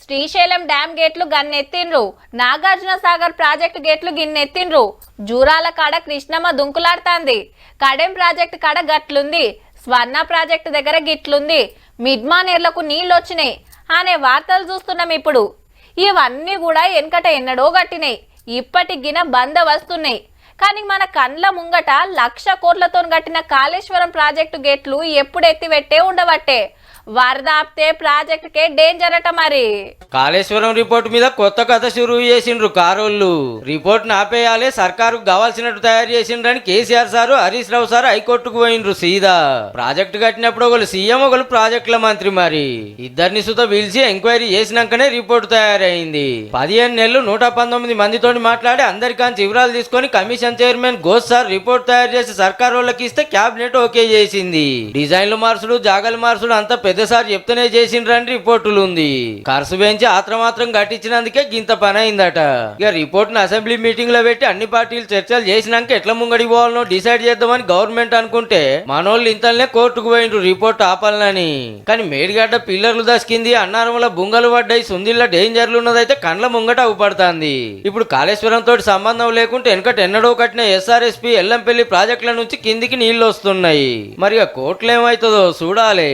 Srisailam dam గేట్లు గన్నెత్తిండ్రు, Nagarjuna Sagar project గేట్లు గిన్నెత్తిండ్రు, జూరాల కాడ కృష్ణమ్మ దుంకులాడుతాంది, కడెం ప్రాజెక్టు కాడ గట్లుంది, స్వర్ణ ప్రాజెక్టు దగ్గర గిట్లుంది, మిడ్మానేర్లకు నీళ్ళొచ్చినాయి అనే వార్తలు చూస్తున్నాం. ఇప్పుడు ఇవన్నీ కూడా వెనకట ఎన్నడో గట్టినాయి, ఇప్పటికిన బంద వస్తున్నాయి. కానీ మన కండ్ల ముంగట 1,00,000 కోట్లతో కట్టిన కాళేశ్వరం ప్రాజెక్టు గేట్లు ఎప్పుడు ఎత్తిపెట్టే ఉండబట్టే వరద ఆపితే ప్రాజెక్టుకే డేంజర్ అట. మరి కాళేశ్వరం రిపోర్ట్ మీద కొత్త కథ షురూ చేసిండ్రు కారోళ్ళు. రిపోర్ట్ ఆపేయాలి, సర్కారుకు కావాల్సినట్టు తయారు చేసిండ్రని కేసీఆర్ సారు, హరీష్ రావు సారు హైకోర్టుకు పోయిండ్రు సీదా. ప్రాజెక్టు కట్టినప్పుడు ఒకరు సీఎం, ఒకరు ప్రాజెక్టుల మంత్రి. మరి ఇద్దరిని సుత పిలిచి ఎంక్వైరీ చేసినాకనే రిపోర్టు తయారైంది. 15 నెలలు 119 మందితో మాట్లాడి అందరికాంచి వివరాలు తీసుకొని commission chairman Ghosh sir report తయారు చేసి సర్కార్ వాళ్ళకి ఇస్తే క్యాబినెట్ ఓకే చేసింది. డిజైన్లు మార్చుడు, జాగాలు మార్చుడు అంతా పెద్దసారి చెప్తూనే చేసిండ్రని రిపోర్టులు ఉంది. ఖర్చు పెంచి ఆత్రమాత్రం కట్టించినందుకే గింత పని అయిందట. ఇక రిపోర్ట్ ను అసెంబ్లీ మీటింగ్ లో పెట్టి అన్ని పార్టీలు చర్చలు చేసినాక ఎట్లా ముంగడి పోవాలనో డిసైడ్ చేద్దామని గవర్నమెంట్ అనుకుంటే మనోళ్ళు ఇంతనే కోర్టుకు పోయిండ్రు రిపోర్ట్ ఆపాలని. కానీ మేడిగడ్డ పిల్లర్లు దసికింది, అన్నారంలో బుంగలు పడ్డాయి, సుందిల్ల డేంజర్లు ఉన్నదైతే కండ్ల ముంగట అవుపడుతుంది. ఇప్పుడు కాళేశ్వరం తోటి సంబంధం లేకుంటే వెనకట ఎన్నడో కట్టిన ఎస్ఆర్ఎస్పీ ఎల్లంపల్లి ప్రాజెక్టుల నుంచి కిందికి నీళ్లు వస్తున్నాయి. మరి ఆ కోర్టులు ఏమవుతుందో చూడాలి.